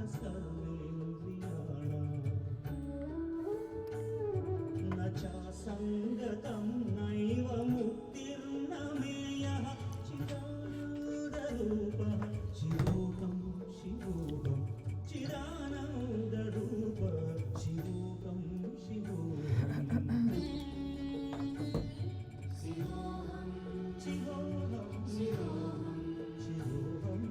न चासङ्गतं नैव मुक्तिर्नमेयः चिदानन्दरूपः शिवोऽहं शिवोऽहं चिदानन्दरूपः शिवोऽहं शिवोऽहं शिवोऽहं शिवोऽहं शिवोऽहं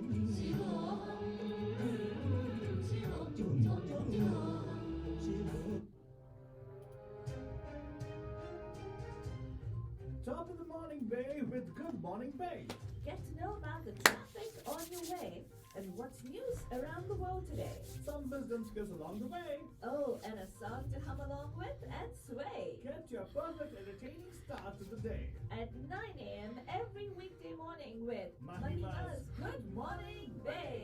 Top of the morning, Bay, with Good Morning Bay. Get to know about the traffic on your way and what's news around the world today. Some wisdom skills along the way. Oh, and a song to hum along with and sway. Get your perfect entertaining start to the day. At 9 a.m. every weekday morning with Mahima's Good Morning Bay.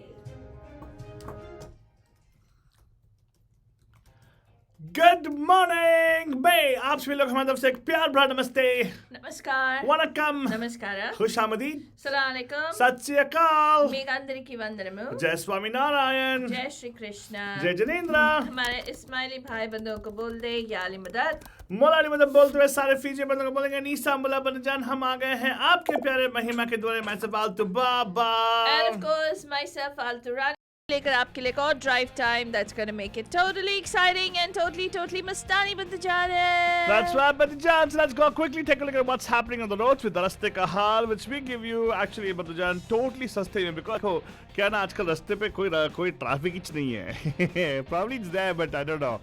Good morning bay आप सभी लोग हमारी तरफ से एक प्यार भरा नमस्ते नमस्कार वनकम नमस्कार खुशामदीद सलामकुम सत श्री अकाल मेघांतरिकी वंदनमु जय स्वामी नारायण जय श्री कृष्ण जय जनेन्द्र हमारे इस्माइली भाई बंधुओं को बोल दे याली मदद मौलाली मदद बोलते हुए सारे फीजी बंदों को बोलेंगे नीसा मुला बनजान हम आ गए हैं आपके प्यारे महिमा के द्वारे मैं सब आलतू बाबा and of course myself Alturan लेकर आपके लिए एक और drive time that's going to make it totally exciting and totally मस्तानी बनते जा रहे हैं. That's right, Badajan. So let's go quickly take a look at what's happening on the roads with the Raste Ka Haal, which we give you actually, Badajan, totally sustainable because क्या ना आजकल रास्ते पे कोई ट्रैफिक ही नहीं है. Probably it's there, but I don't know.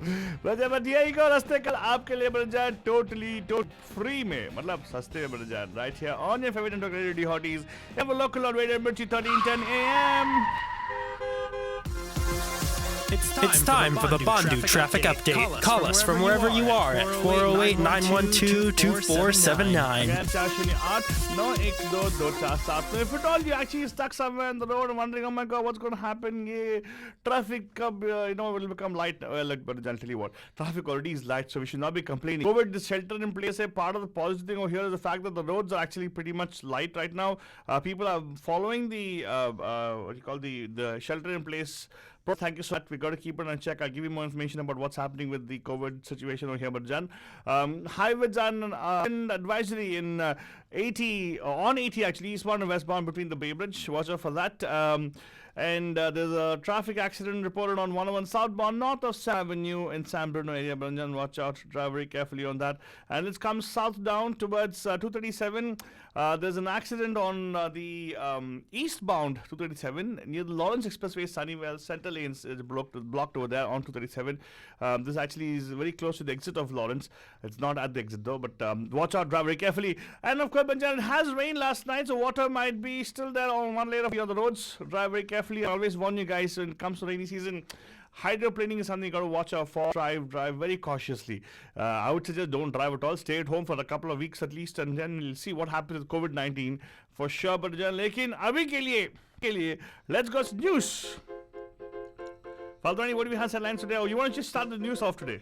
But यही को रास्ते कल आपके लिए Badajan totally free में, मतलब सस्ते में Badajan, right here on your favorite network radio hotties. You have a local on radio Mirchi 1310 AM. It's time for the Bandu traffic update. Call us from wherever you are at 408-912-2479. If at all you actually stuck somewhere in the road and wondering, oh my God, what's going to happen? Traffic will become light. Well, but I'll tell you what, traffic already is light, so we should not be complaining. COVID, this shelter in place, part of the positive thing over here is the fact that the roads are actually pretty much light right now. People are following the the shelter in place. Thank you so much. We got to keep it on check. I'll give you more information about what's happening with the COVID situation over here. But Jan, highway Jan advisory in 80 on 80 actually eastbound and westbound between the Bay Bridge. Watch out for that. And there's a traffic accident reported on 101 southbound north of Sam Avenue in San Bruno area. Banjan, watch out, drive very carefully on that. And let's come south down towards 237. There's an accident on the eastbound 237 near the Lawrence Expressway, Sunnyvale. Center lanes is blocked over there on 237. This actually is very close to the exit of Lawrence. It's not at the exit though, but watch out, drive very carefully. And of course, Banjan, it has rained last night, so water might be still there on one layer of the other roads. Drive very carefully. I always warn you guys when it comes to rainy season. Hydroplaning is something you got to watch out for. Drive very cautiously. I would suggest don't drive at all. Stay at home for a couple of weeks at least, and then we'll see what happens with COVID-19 for sure. But lekin abhi ke liye, let's go to news. Faldwani, what do we have headlines today? Oh, you want to just start the news off today?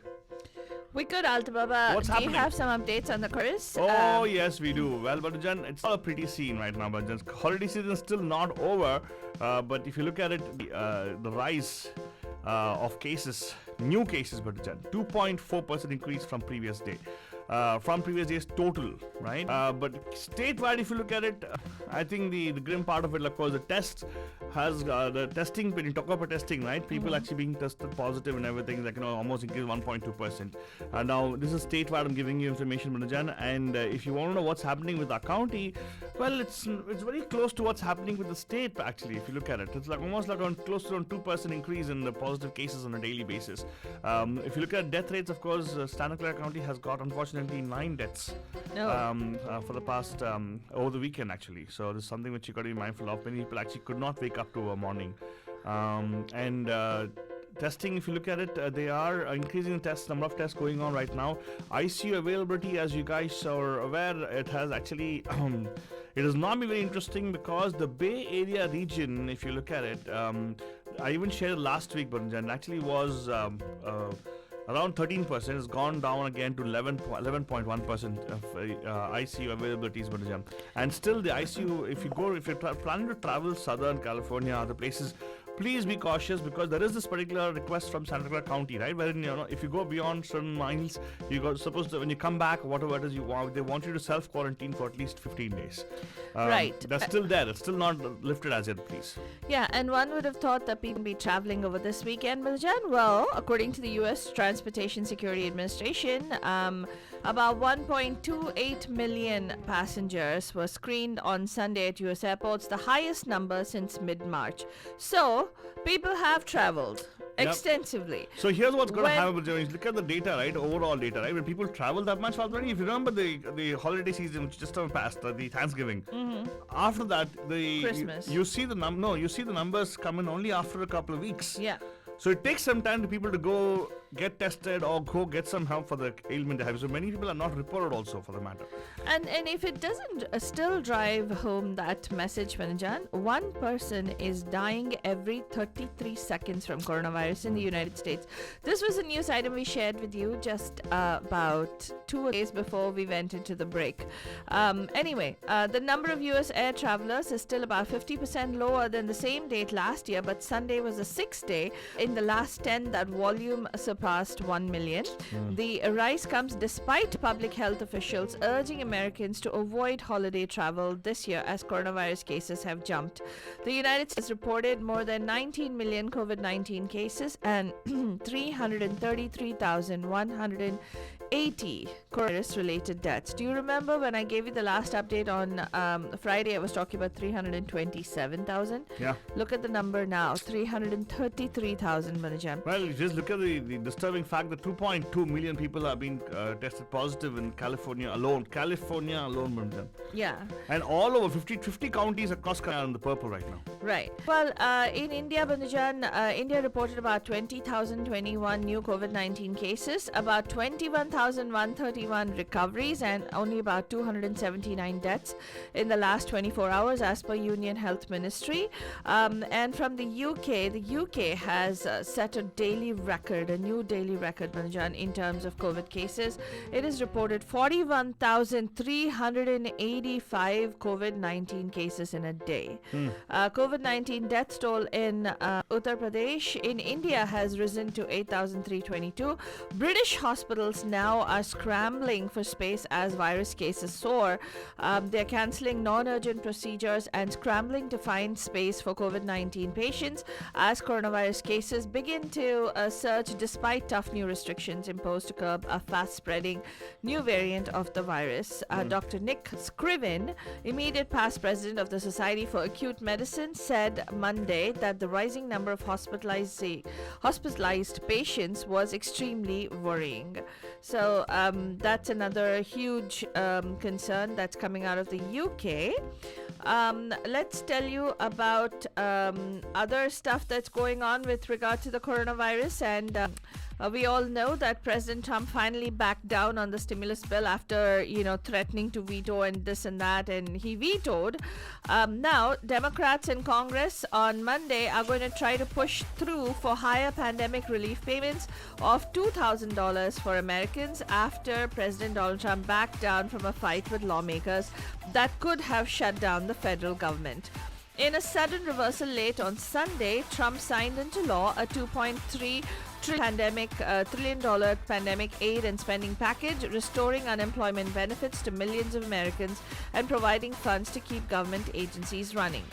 We could, Alta Baba. What's happening? Do you have some updates on the cruise? Oh, yes, we do. Well, Badajan, it's not a pretty scene right now, Badajan. Holiday season is still not over, but if you look at it, the rise of cases, new cases, Badajan, 2.4% increase from previous day. From previous days total, right? But statewide, if you look at it, I think the grim part of it, of course, the test has the testing. When you talk about testing, right? People actually being tested positive and everything, like almost increased 1.2%. Now this is statewide. I'm giving you information, Manajan, and if you want to know what's happening with our county, well, it's very close to what's happening with the state. Actually, if you look at it, it's like almost like close to 2% increase in the positive cases on a daily basis. If you look at death rates, of course, Santa Clara County has got unfortunately 9 deaths for the past over the weekend actually. So this is something which you got to be mindful of. Many people actually could not wake up to a morning. Testing, if you look at it, they are increasing the number of tests going on right now. ICU availability, as you guys are aware, it has actually it has not been very interesting because the Bay Area region, if you look at it, I even shared last week, but actually was around 13%. Has gone down again to 11.1% of ICU availabilities. And still the ICU, if you're planning to travel Southern California, other places, please be cautious, because there is this particular request from Santa Clara County, right? Wherein, if you go beyond certain miles, you got supposed to, when you come back, whatever it is you want, they want you to self-quarantine for at least 15 days. Right. That's still there. It's still not lifted as yet, please. Yeah, and one would have thought that people would be traveling over this weekend, Miljan. Well, according to the U.S. Transportation Security Administration, about 1.28 million passengers were screened on Sunday at U.S. airports, the highest number since mid-March. So, people have traveled extensively. So here's what's going to When- happen. You look at the data, right? Overall data, right? When people travel that much already, if you remember the holiday season which just passed, the Thanksgiving. After that, Christmas. you see the you see the numbers come in only after a couple of weeks. Yeah. So it takes some time to people to go get tested or go get some help for the ailment they have. So many people are not reported also, for the matter. And if it doesn't still drive home that message, Vanajan, one person is dying every 33 seconds from coronavirus in the United States. This was a news item we shared with you just about 2 days before we went into the break. Anyway, the number of U.S. air travelers is still about 50% lower than the same date last year, but Sunday was the 6th day in the last 10 that volume surpassed 1 million. The rise comes despite public health officials urging Americans to avoid holiday travel this year as coronavirus cases have jumped. The United States reported more than 19 million COVID-19 cases and 333,180 coronavirus-related deaths. Do you remember when I gave you the last update on Friday? I was talking about 327,000. Yeah. Look at the number now, 333,000, Manajan. Well, you just look at the disturbing fact that 2.2 million people are being tested positive in California alone. Manjan. Yeah. And all over 50 counties across Canada are in the purple right now. Right. Well, in India, Bandajan, India reported about 20,021 new COVID-19 cases, about 21,131 recoveries, and only about 279 deaths in the last 24 hours, as per Union Health Ministry. And from the UK has set a new daily record, Bandajan, in terms of COVID cases. It is reported 41,385 COVID-19 cases in a day. COVID-19 death toll in Uttar Pradesh in India has risen to 8,322. British hospitals now are scrambling for space as virus cases soar. They're cancelling non-urgent procedures and scrambling to find space for COVID-19 patients as coronavirus cases begin to surge despite tough new restrictions imposed to curb a fast-spreading new variant of the virus. Dr. Nick Scriven, immediate past president of the Society for Acute Medicine, said Monday that the rising number of hospitalized patients was extremely worrying. So that's another huge concern that's coming out of the UK. Let's tell you about other stuff that's going on with regard to the coronavirus. And we all know that President Trump finally backed down on the stimulus bill after, threatening to veto and this and that, and he vetoed. Now, Democrats in Congress on Monday are going to try to push through for higher pandemic relief payments of $2,000 for Americans after President Donald Trump backed down from a fight with lawmakers that could have shut down the federal government. In a sudden reversal late on Sunday, Trump signed into law a $2.3 trillion pandemic aid and spending package, restoring unemployment benefits to millions of Americans and providing funds to keep government agencies running.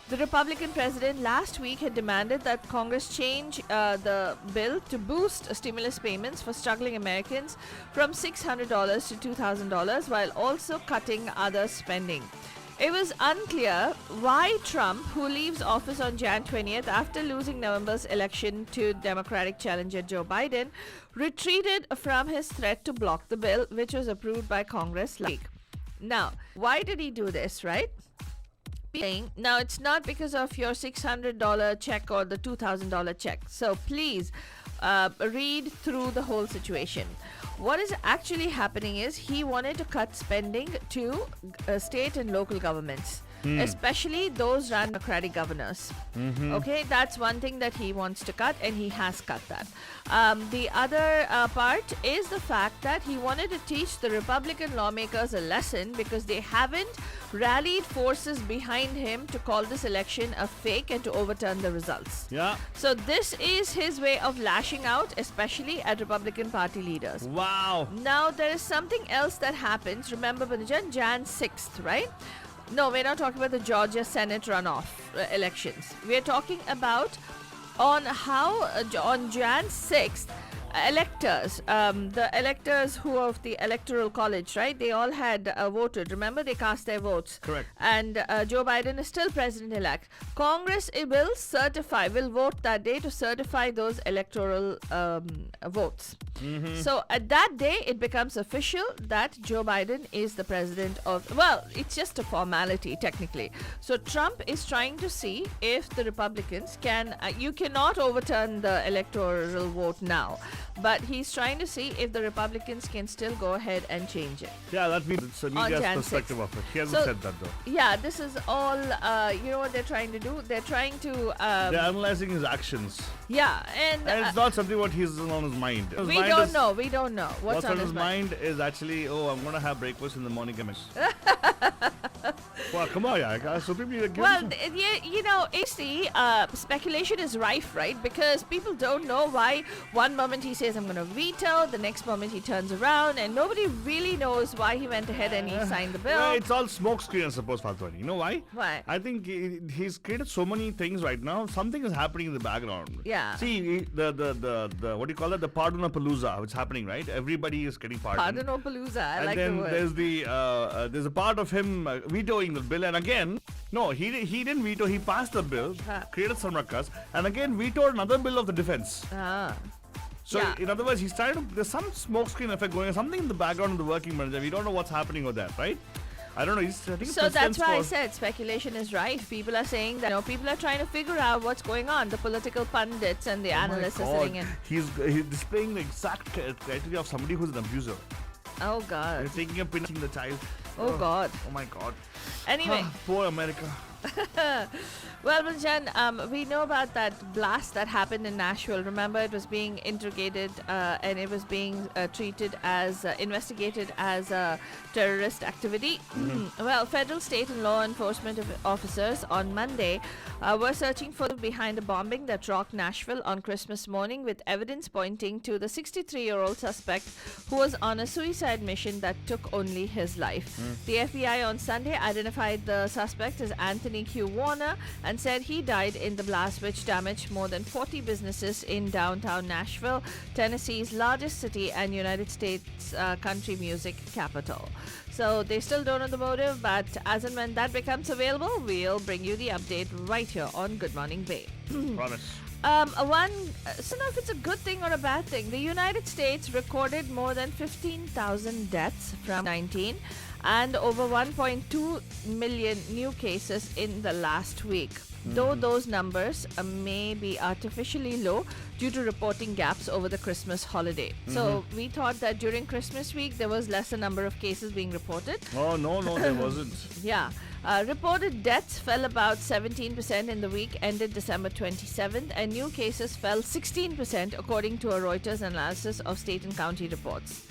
The Republican president last week had demanded that Congress change the bill to boost stimulus payments for struggling Americans from $600 to $2,000 while also cutting other spending. It was unclear why Trump, who leaves office on Jan 20th after losing November's election to Democratic challenger Joe Biden, retreated from his threat to block the bill, which was approved by Congress last week. Now, why did he do this, right? Now, it's not because of your $600 check or the $2,000 check. So please read through the whole situation. What is actually happening is he wanted to cut spending to state and local governments. especially those run Democratic governors. Okay, that's one thing that he wants to cut, and he has cut that. The other part is the fact that he wanted to teach the Republican lawmakers a lesson because they haven't rallied forces behind him to call this election a fake and to overturn the results. Yeah. So this is his way of lashing out, especially at Republican Party leaders. Wow. Now, there is something else that happens. Remember, Banajan, Jan 6th, right? No, we're not talking about the Georgia Senate runoff elections. We're talking about on how, on Jan 6th, electors, the electors who of the Electoral College, right? They all had voted. Remember, they cast their votes. Correct. And Joe Biden is still president-elect. Congress will vote that day to certify those electoral votes. So at that day, it becomes official that Joe Biden is the president of, well, it's just a formality technically. So Trump is trying to see if the Republicans can, you cannot overturn the electoral vote now, but he's trying to see if the Republicans can still go ahead and change it. Yeah, that means it's a media's Jan perspective 6th. of it. He hasn't So- said that though. Yeah, this is all, you know what they're trying to do? They're trying to, They're analyzing his actions. yeah, and And it's not something what he's on his mind. His we mind don't is- know. We don't know what's on his mind. is actually, oh, I'm going to have breakfast in the morning. Well, come on, yeah. Supreme Leader, give Well, us you know, speculation is rife, right? Because people don't know why one moment he says, I'm going to veto, the next moment he turns around, and nobody really knows why he went ahead and he signed the bill. Yeah, it's all smoke screen, I suppose, Fatwani. You know why? Why? I think he's created so many things right now. Something is happening in the background. Yeah. See, the what do you call it? The Pardonapalooza, which is happening, right? Everybody is getting pardoned. Pardonopalooza. I And like then the word. there's a part of him vetoing the bill, and again, no, he didn't veto. He passed the bill, created some ruckus, and again vetoed another bill of the defense. So Yeah. in other words, he's trying to. There's some smokescreen effect going on. Something in the background of the working manager. We don't know what's happening with that, right? I don't know. I think it's So that's precedence why I for- said speculation is rife. People are saying that, you know, people are trying to figure out what's going on. The political pundits and the analysts are sitting in. He's displaying the exact criteria of somebody who's an abuser. Oh God. He's taking a pinching the child. Oh God. Oh my God. Anyway. Poor America. Well, Jan, we know about that blast that happened in Nashville. Remember, it was being integrated and it was being investigated as a terrorist activity. Well, federal, state, and law enforcement officers on Monday were searching for behind a bombing that rocked Nashville on Christmas morning, with evidence pointing to the 63-year-old suspect who was on a suicide mission that took only his life. The FBI on Sunday identified the suspect as Anthony Q. Warner and said he died in the blast, which damaged more than 40 businesses in downtown Nashville, Tennessee's largest city and United States country music capital. So they still don't know the motive, but as and when that becomes available, we'll bring you the update right here on Good Morning Bay. Promise. So now if it's a good thing or a bad thing, the United States recorded more than 15,000 deaths from 19 and over 1.2 million new cases in the last week. Though those numbers may be artificially low due to reporting gaps over the Christmas holiday. So we thought that during Christmas week there was lesser number of cases being reported. Oh, no, there wasn't. Yeah. Reported deaths fell about 17% in the week ended December 27th, and new cases fell 16% according to a Reuters analysis of state and county reports.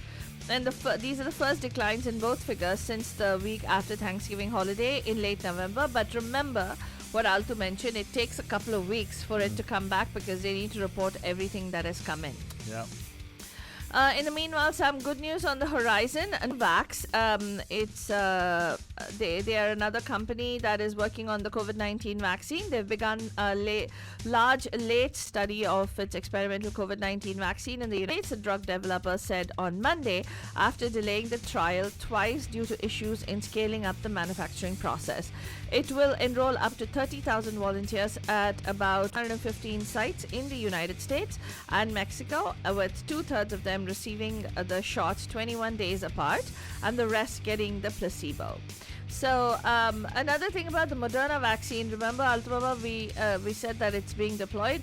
And these are the first declines in both figures since the week after Thanksgiving holiday in late November. But remember what Altu mentioned, it takes a couple of weeks for it to come back because they need to report everything that has come in. Yeah. In the meanwhile, some good news on the horizon. Novavax, they are another company that is working on the COVID-19 vaccine. They've begun a late study of its experimental COVID-19 vaccine in the United States, the drug developer said on Monday, after delaying the trial twice due to issues in scaling up the manufacturing process. It will enroll up to 30,000 volunteers at about 115 sites in the United States and Mexico, with 2/3 of them receiving the shots 21 days apart and the rest getting the placebo. So another thing about the Moderna vaccine, remember, Altubaba, we said that it's being deployed.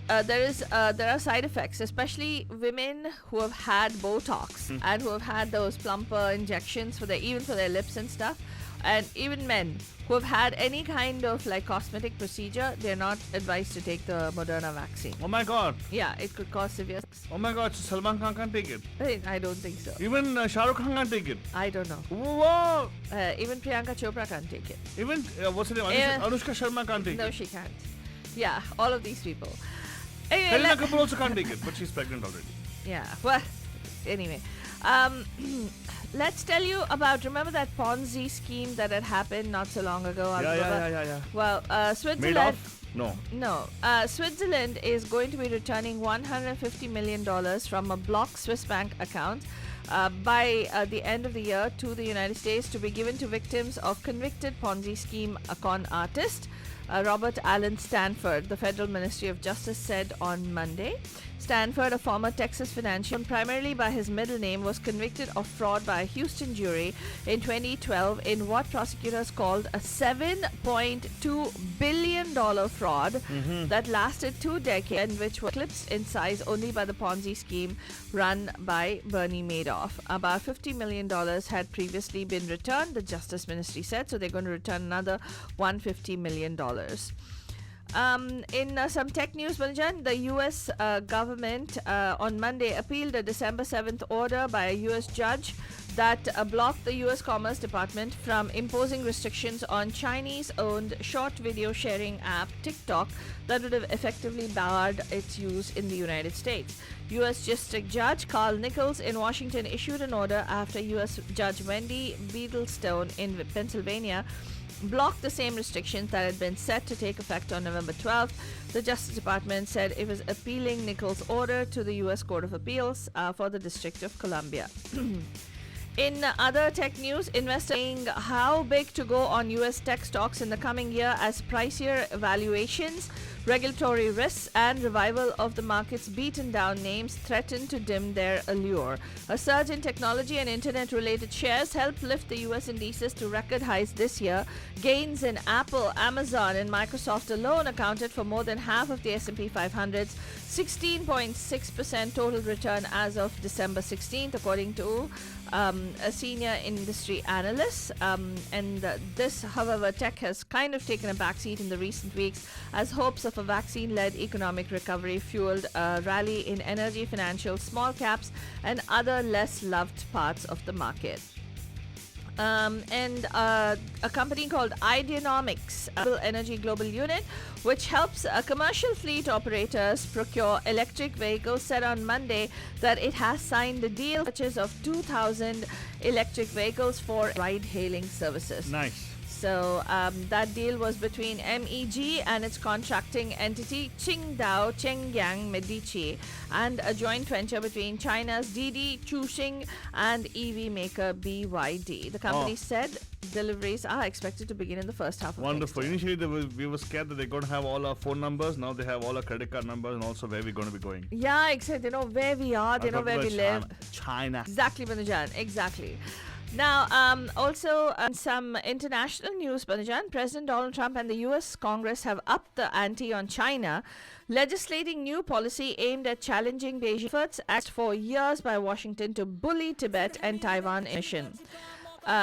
There are side effects, especially women who have had Botox and who have had those plumper injections even for their lips and stuff. And even men who have had any kind of like cosmetic procedure, they're not advised to take the Moderna vaccine. Oh my god. Yeah, it could cause severe. Oh my god, so Salman Khan can't take it. I don't think so. Even Shah Rukh Khan can't take it. I don't know. Whoa! Even Priyanka Chopra can't take it. Even, what's her name? Anushka Sharma can't take No, it. she can't. Yeah, all of these people. Anyway, Kareena Kapoor also can't take it, but she's pregnant already. yeah, well, anyway. Let's tell you about, remember that Ponzi scheme that had happened not so long ago? Yeah. Well, Switzerland. Made off? No. No. Switzerland is going to be returning $150 million from a blocked Swiss bank account by the end of the year to the United States to be given to victims of convicted Ponzi scheme con artist Robert Allen Stanford, the Federal Ministry of Justice said on Monday. Stanford, a former Texas financier, primarily by his middle name, was convicted of fraud by a Houston jury in 2012 in what prosecutors called a $7.2 billion fraud that lasted 2 decades and which was eclipsed in size only by the Ponzi scheme run by Bernie Madoff. About $50 million had previously been returned, the Justice Ministry said, so they're going to return another $150 million. In some tech news, Banjan, the US government on Monday appealed a December 7th order by a US judge that blocked the US Commerce Department from imposing restrictions on Chinese-owned short video sharing app TikTok that would have effectively barred its use in the United States. U.S. District Judge Carl Nichols in Washington issued an order after U.S. Judge Wendy Beadlestone in Pennsylvania blocked the same restrictions that had been set to take effect on November 12th. The Justice Department said it was appealing Nichols' order to the U.S. Court of Appeals for the District of Columbia. In other tech news, investors saying how big to go on U.S. tech stocks in the coming year as pricier valuations, regulatory risks, and revival of the market's beaten down names threaten to dim their allure. A surge in technology and internet-related shares helped lift the U.S. indices to record highs this year. Gains in Apple, Amazon, and Microsoft alone accounted for more than half of the S&P 500's 16.6% total return as of December 16th, according to a senior industry analyst. This, however, tech has kind of taken a backseat in the recent weeks as hopes of a vaccine-led economic recovery fueled a rally in energy, financial, small caps, and other less loved parts of the market. A company called Ideanomics, energy global unit, which helps commercial fleet operators procure electric vehicles, said on Monday that it has signed a deal purchase of 2,000 electric vehicles for ride-hailing services. Nice. So that deal was between MEG and its contracting entity Qingdao Chengyang Medici, and a joint venture between China's Didi Chuxing and EV maker BYD. The company said deliveries are expected to begin in the first half of Wonderful. next year. Initially, we were scared that they're going to have all our phone numbers. Now they have all our credit card numbers and also where we're going to be going. Yeah, except they know where we are, they know where we live. China. Exactly, Banajan. Exactly. Now, also some international news, Banajan. President Donald Trump and the U.S. Congress have upped the ante on China, legislating new policy aimed at challenging Beijing's efforts asked for years by Washington to bully Tibet and Taiwan mission.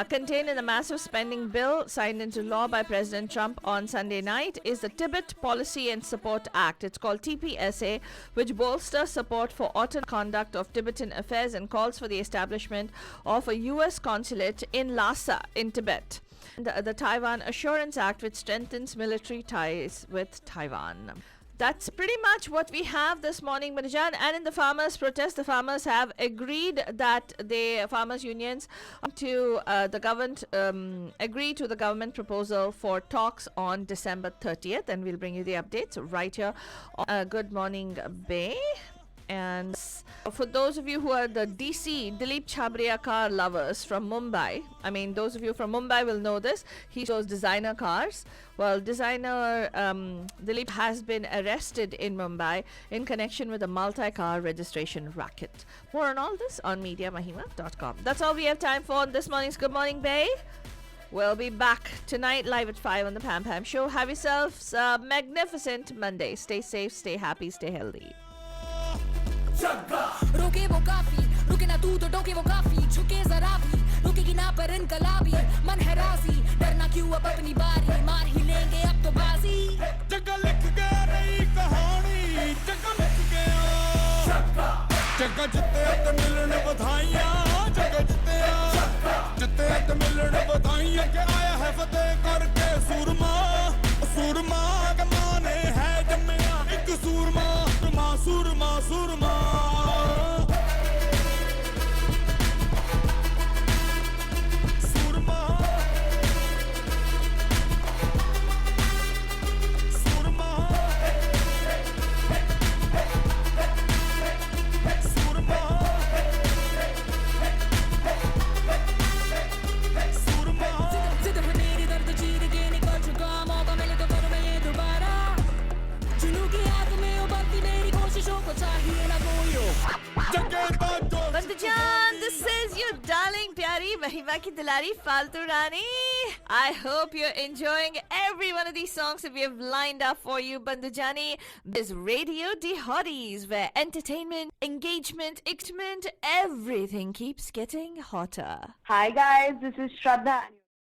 Contained in the massive spending bill signed into law by President Trump on Sunday night is the Tibet Policy and Support Act. It's called TPSA, which bolsters support for autonomous conduct of Tibetan affairs and calls for the establishment of a U.S. consulate in Lhasa in Tibet. The Taiwan Assurance Act, which strengthens military ties with Taiwan. That's pretty much what we have this morning, Manajan. And in the farmers' protest, the farmers have agreed that the farmers' unions to the government agree to the government proposal for talks on December 30th, and we'll bring you the updates right here on Good Morning Bay. And for those of you who are the DC Dilip Chhabria car lovers from Mumbai, I mean, those of you from Mumbai will know this. He shows designer cars. Well, designer Dilip has been arrested in Mumbai in connection with a multi-car registration racket. More on all this on MediaMahima.com. That's all we have time for on this morning's Good Morning Bay. We'll be back tonight live at 5 on the Pam Pam Show. Have yourselves a magnificent Monday. Stay safe, stay happy, stay healthy. रोके वो काफी रुके ना तू तो टोके वो काफी झुके जरा भी रुकेगी ना पर इनकलाबी मन है राजी डरना क्यों अब अपनी बारी मार ही लेंगे अब तो बाजी जगह लिख के रही कहानी जगह लिख गया जगह जिते ते मिलन बधाइयां जगह जिते ते मिलन बधाइयां के आया है फतेह करके सूरमा सूरमा के माने है जम्मिया एक सूरमा सूरमा सूरमा सूरमा सूरमा सूरमा सूरमा जिद पे मेरी दर्द चीर के निकल चुका मौका मिले तो करूं मैं ये दोबारा जुनून की आग में उबलती मेरी कोशिशों को चाहिए ना कोई Bandujan, this is your darling pyari Mahima ki dulari Faltu Rani. I hope you're enjoying every one of these songs that we have lined up for you, Bandujani. This is Radio D Hotties, where entertainment, engagement, excitement, everything keeps getting hotter. Hi guys, this is Shraddha.